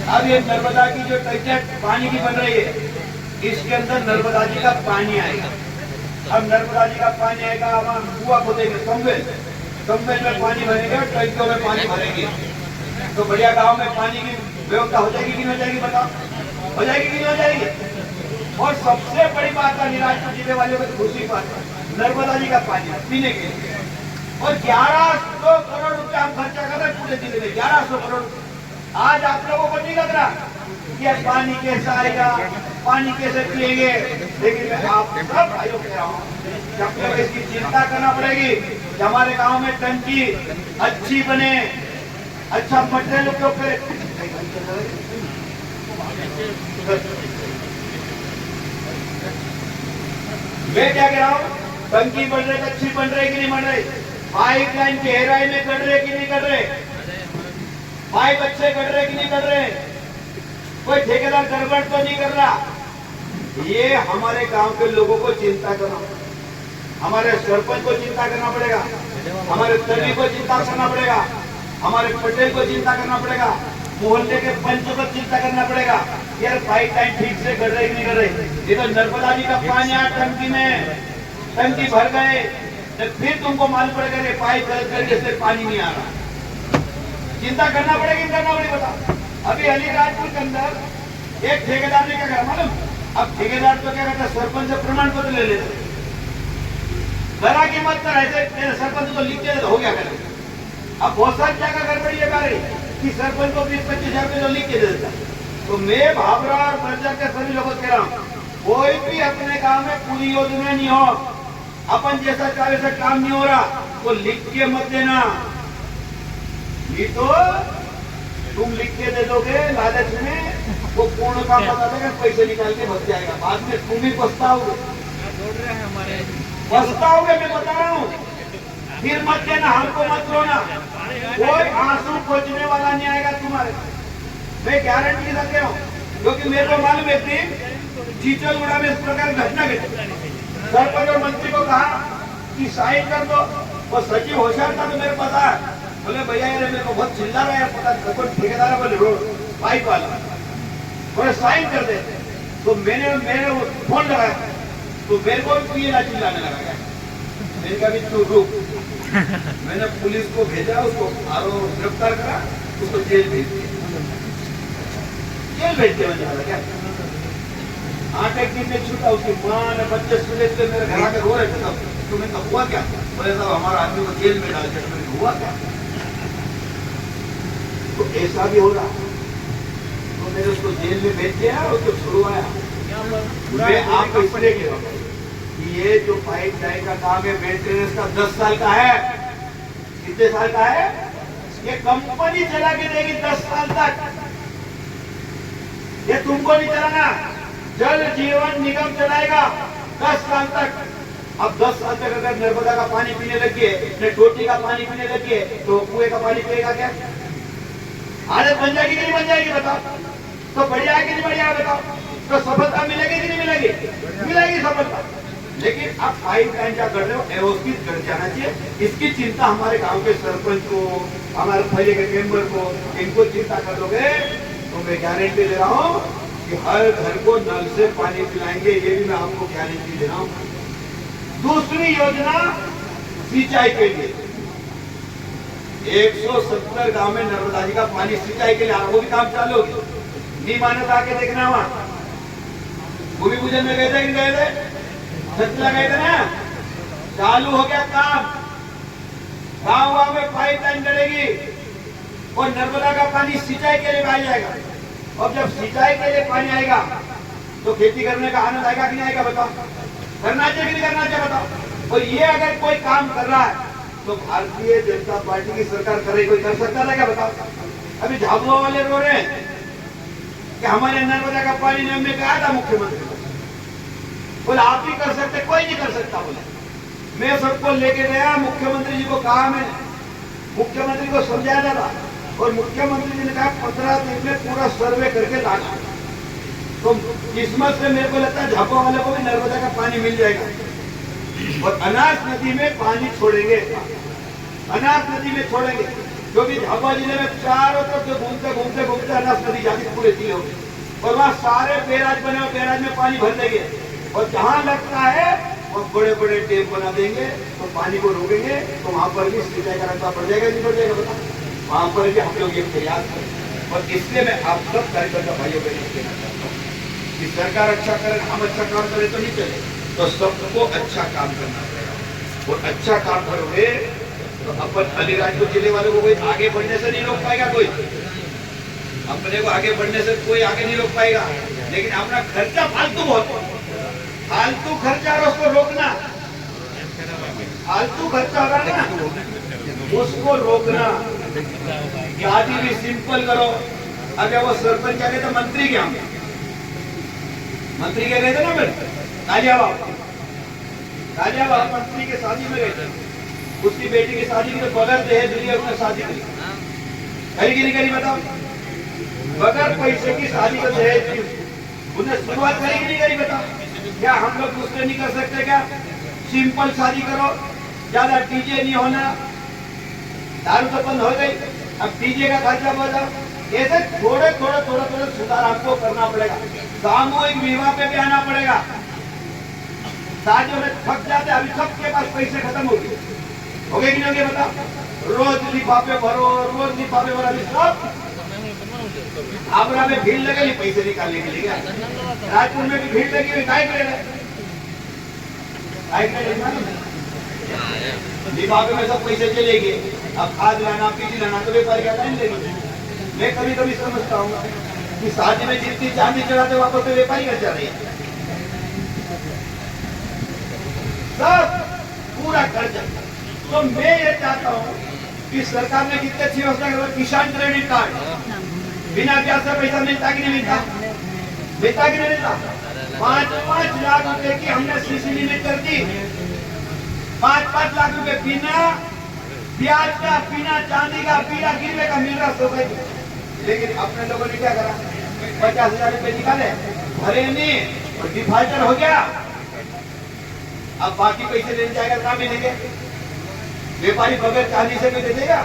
अब ये नर्मदा की जो टंकी पानी की बन रही है, इसके अंदर नर्मदा जी का पानी आएगा। अब नर्मदा जी का पानी आएगा, अब हम कुआ खोदेंगे, कम्बेल में पानी भरेंगे और टंकियों में पानी भरेंगे, तो बढ़िया गांव में पानी की व्यवस्था हो जाएगी कि नहीं हो जाएगी? बताओ, हो जाएगी कि नहीं हो जाएगी? और सबसे बड़ी बात है, निराजपुर जिले वालों को खुशी बात है, नर्मदा जी का पानी पीने के लिए, और 1100 करोड़ रुपया हम खर्चा कर रहे हैं पूरे जिले में, 1100 करोड़। आज आप लोगों को नहीं लग रहा कि पानी कैसे आएगा, पानी कैसे पिएंगे, लेकिन मैं आप सब भाइयों कह रहा हूँ कि आप लोग इसकी चिंता करना पड़ेगी कि हमारे गांव में टंकी अच्छी बने, अच्छा मटेरियल उपयोग करे। मैं क्या कह रहा हूँ, टंकी बन रही अच्छी बन रही कि नहीं बन रही, पाइपलाइन गहराई में कट रहे कि नहीं कट रहे, पाइप अच्छे कट रहे कि नहीं कट रहे, कोई ठेकेदार गड़बड़ तो नहीं कर रहा। ये हमारे गांव के लोगों को चिंता करना, हमारे सरपंच को चिंता करना पड़ेगा, हमारे तर्री को चिंता करना पड़ेगा, हमारे पटेल को चिंता करना पड़ेगा, मोहल्ले के पंचों को चिंता करना पड़ेगा। यार पाइपलाइन ठीक से कर रहे कि नहीं कर रहे। ये तो नर्मदा जी का पानी आया टंकी में, टंकी भर गए, फिर तुमको मालूम पड़ेगा कि पाइप गलत करके से पानी नहीं आ रहा। चिंता करना पड़ेगी, करना पड़ेगी। बताओ, अभी अलीराजपुर के अंदर एक ठेकेदार ने क्या करा मालूम? अब ठेकेदार तो क्या करता, सरपंच से प्रमाण पत्र ले लेते, जरा की मत कर, ऐसे सरपंच तो लिख के हो गया करे। अब बहुत सारी जगह गड़बड़ी ये कर रही कि सरपंच को 20-25 हजार रुपये तो लिख के दे देता। तो मैं भावरा और प्रजा के सभी लोगों से कह रहा हूँ, कोई भी अपने गांव में पूरी योजना नहीं हो, अपन जैसा चाहे वैसा काम नहीं हो रहा, तो लिख के मत देना। ये तो तुम लिख के दे दोगे लालच में, वो पूर्ण काम बता देगा, पैसे निकाल के बच जाएगा, बाद में तुम ही पछताओगे। पछताओगे, मैं बता रहा हूँ। फिर मत देना, हमको मत रोना, कोई आंसू खोजने वाला नहीं आएगा तुम्हारे, मैं गारंटी के साथ कह रहा हूँ। क्योंकि मेरे को मालूम है कि चीचलगुड़ा में इस प्रकार घटना घटी, सरपंच और मंत्री को कहा कि साइन कर दो, और सचिव होशियार था तो मेरे पता है, बोले भैया यार मेरे को बहुत चिल्ला रहा है, पता कोई ठेकेदार बोले रोड पाइप वाला, बोले साइन कर दे। तो मैंने फोन लगाया, तो मेरे को भी ना चिल्लाने लगा, मैंने कहा भी तू रुक। मैंने पुलिस को भेजा, उसको गिरफ्तार करा, उसको जेल भेज दिया। जेल भेज दिया मैंने, क्या 8 दिन में छूटा। उसकी माँ ने बच्चे सुने थे, मेरे घर आके रो रहे थे, तो मैंने कहा हुआ क्या? बोले साहब हमारा आदमी को जेल में डाल दिया। मैंने हुआ क्या? तो ऐसा भी हो रहा, तो मैंने उसको जेल में भेज दिया, उसको छुड़वाया। मैं आपको इसलिए कह रहा हूँ कि ये जो पाइप लाइन का काम है मेंटेनेंस का 10 साल का है। कितने साल का है? ये कंपनी चला के देगी 10 साल तक, ये तुमको नहीं चलाना, जल जीवन निगम चलाएगा 10 साल तक। अब 10 साल तक अगर नर्मदा का पानी पीने लगी है, टोटी का पानी पीने लगी है, तो कुएं का पानी पिएगा क्या? आदत बन जाएगी कि नहीं बन जाएगी? बताओ। तो बढ़िया है कि नहीं बढ़िया है? बताओ। तो सफलता मिलेगी कि नहीं मिलेगी? मिलेगी सफलता। लेकिन आप पाइप लाइन क्या कर रहे हो, व्यवस्थित कर जाना चाहिए। इसकी चिंता हमारे गांव के सरपंच को, हमारे पहले के मेंबर को, इनको चिंता कर लोगे तो मैं गारंटी दे रहा हूँ कि हर घर को नल से पानी पिलाएंगे। ये भी मैं आपको गारंटी दे रहा हूँ। दूसरी योजना सिंचाई के लिए, 170 गांव में नर्मदा जी का पानी सिंचाई के लिए वो भी काम चालू हो गया। नहीं माने तो आके देखना, वहां भूमि पूजन में गए थे कि गए थे, छत लगाए थे ना, चालू हो गया काम। गांव गांव में पाइप लाइन चलेगी और नर्मदा का पानी सिंचाई के लिए आ जाएगा। और जब सिंचाई के लिए पानी आएगा तो खेती करने का आनंद आएगा कि नहीं आएगा? बताओ। करना चाहिए कि नहीं करना चाहिए? बताओ। और ये अगर कोई काम कर रहा है तो भारतीय जनता पार्टी की सरकार कर रही, कोई कर सकता था क्या? बताओ। अभी झाबुआ वाले रो रहे हैं कि हमारे नर्मदा का पानी ने, हमने कहा था मुख्यमंत्री को, बोले आप ही कर सकते, कोई नहीं कर सकता। बोले मैं सबको लेके गया, मुख्यमंत्री जी को कहा, मैंने मुख्यमंत्री को समझाया था, और मुख्यमंत्री जी ने कहा 15 दिन में पूरा सर्वे करके लाना। तो किस्मत से मेरे को लगता है झाबुआ वाले को भी नर्मदा का पानी मिल जाएगा। और अनाज नदी में पानी छोड़ेंगे, अनाज नदी में छोड़ेंगे। क्योंकि झाबुआ जिले में चारों तरफ से घूमते घूमते घूमते अनस नदी जाती पूरे जिले होगी और वहाँ सारे बैराज बने और बैराज में पानी भर देंगे और जहाँ लगता है वो बड़े बड़े डैम बना देंगे तो पानी को रोकेंगे तो वहां पर भी सिंचाई का रकबा बढ़ जाएगा नहीं बढ़ जाएगा बता वहां पर भी हम लोग ये प्रयास करें और इसलिए मैं आप सब कार्यकर्ता भाइयों बहनों को कहना चाहता हूँ कि सरकार अच्छा करे हम अच्छा काम करें तो नहीं चले तो सबको अच्छा काम करना पड़ेगा और अच्छा काम करोगे तो अपन अलीराजपुर जिले वालों को कोई आगे बढ़ने से नहीं रोक पाएगा कोई अपने को आगे बढ़ने से कोई आगे नहीं रोक पाएगा लेकिन अपना खर्चा फालतू बहुत फालतू खर्चा और उसको रोकना फालतू खर्चा हो रहा है ना उसको रोकना शादी भी सिंपल करो अगर वो सरपंच क्या कहते मंत्री क्या मंत्री क्या कहते ना फिर गाजियाबाद मंत्री के शादी में गए उसकी बेटी की शादी की तो बगैर दहेज लिए उसने शादी करी करी कि नहीं करी बताओ बगैर पैसे की शादी का दहेज दी उन्हें शुरुआत करी कि नहीं करी बताओ क्या हम लोग दूसरे नहीं कर सकते क्या सिंपल शादी करो ज्यादा डीजे नहीं होना दारू तो बंद हो गई अब डीजे का खर्चा बढ़ा ऐसे थोड़े सुधार आपको करना पड़ेगा सामूहिक विवाह पे भी आना पड़ेगा शादियों में थक जाते अभी सबके पास पैसे खत्म हो गए कि नहीं होंगे बताओ रोज लिफाफे भरो रोज लिफाफे भरो अभी सब आगरा में भीड़ लगेगी पैसे निकालने के लिए राजपुर में भी भीड़ लगी हुई काय करे लिफाफे में सब पैसे चलेंगे अब खाद लाना पीटी लाना तो व्यापारी क्या लाइन लेंगे मैं कभी कभी समझता हूँ कि शादी में जितनी चांदी चढ़ाते वापस तो व्यापारी का चल रही है सब पूरा खर्चा तो मैं ये चाहता हूँ कि सरकार ने कितनी अच्छी व्यवस्था कर किसान क्रेडिट कार्ड बिना ब्याज से पैसा मिलता कि नहीं मिलता कि नहीं मिलता 5-5 लाख रुपए की हमने सीसी लिमिट कर दी 5-5 लाख रुपए बिना ब्याज का बिना चांदी का बिना गिरवे का मिल रहा सोसाइटी लेकिन अपने लोगों ने क्या करा 50,000 रुपए निकाले भरे नहीं और डिफॉल्टर हो गया अब बाकी पैसे लेने जाएगा कहाँ मिलेंगे व्यापारी बगैर चांदी से कोई दे देगा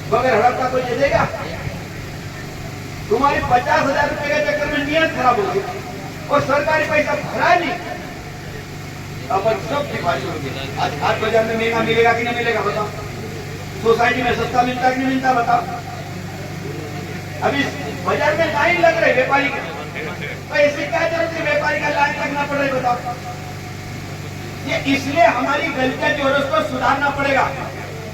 बगैर हड़प का कोई दे देगा तुम्हारी 50,000 रुपए के चक्कर में नियत खराब हो गई और सरकारी पैसा भरा नहीं अपन सब डिफॉल्ट हो गए आज हाट बाजार में महंगा मिलेगा कि नहीं मिलेगा बताओ सोसाइटी में सस्ता मिलता कि नहीं मिलता बताओ अभी बाजार में लाइन लग रही व्यापारी के तो ऐसी क्या जरूरत है व्यापारी का लाइन लगना पड़ रहा है बताओ ये इसलिए हमारी गलतियां जो है उसको सुधारना पड़ेगा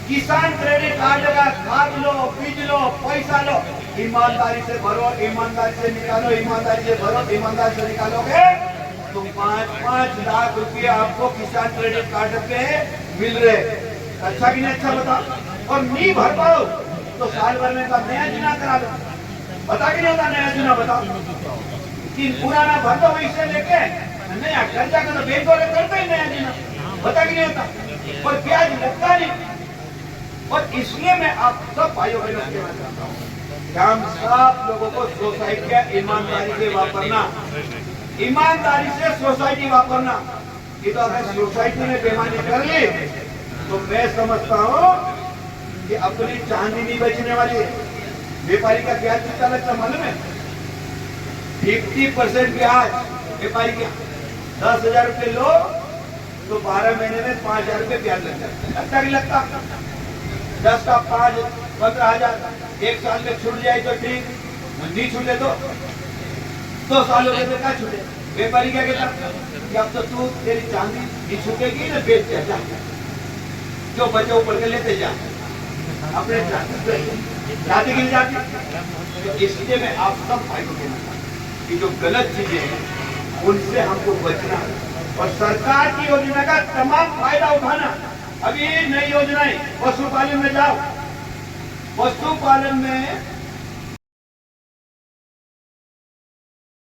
किसान क्रेडिट कार्ड का खाद लो बीज लो पैसा लो ईमानदारी से भरो ईमानदारी से निकालो ईमानदारी से भरो ईमानदारी से निकालोगे तो 5-5 लाख रुपए आपको किसान क्रेडिट कार्ड पे मिल रहे अच्छा कि नहीं अच्छा बताओ और नहीं भर पाओ तो साल भर में का नया चुनाव करा दो बता कि नहीं होता नया चुनाव बताओ कि पुराना भर दो वैसे लेके नया कर्जा का तो बैंक वाले करते ही नया चुनाव बता कि नहीं होता और ब्याज लगता नहीं और इसलिए मैं आप सब भाइयों बहनों से कहना चाहता हूँ कि हम सब लोगों को सोसाइटी का ईमानदारी से वापरना ईमानदारी से सोसाइटी वापरना कि तो अगर सोसाइटी ने बेईमानी कर ली तो मैं समझता हूँ कि अपनी चांदी नहीं बचने वाली है व्यापारी का ब्याज कितना लगता मालूम है 50% ब्याज व्यापारी का 10,000 रुपए लो तो 12 महीने में 5,000 रुपए ब्याज लग जाता लगता कि लगता 10 का 5-15,000 एक साल में छूट जाए तो ठीक नहीं छूटे तो 2 साल हो गए तो क्या छूटे व्यापारी क्या कहता कि अब तो तू तेरी चांदी नहीं छूटेगी ना बेच जा जो बचे ऊपर के लेते जा अपने जाति गिर जाती तो इसलिए मैं आप सब भाई को कहना चाहता कि जो गलत चीजें हैं उनसे हमको बचना और सरकार की योजना का तमाम फायदा उठाना अभी नई योजनाएं पशुपालन में जाओ पशुपालन में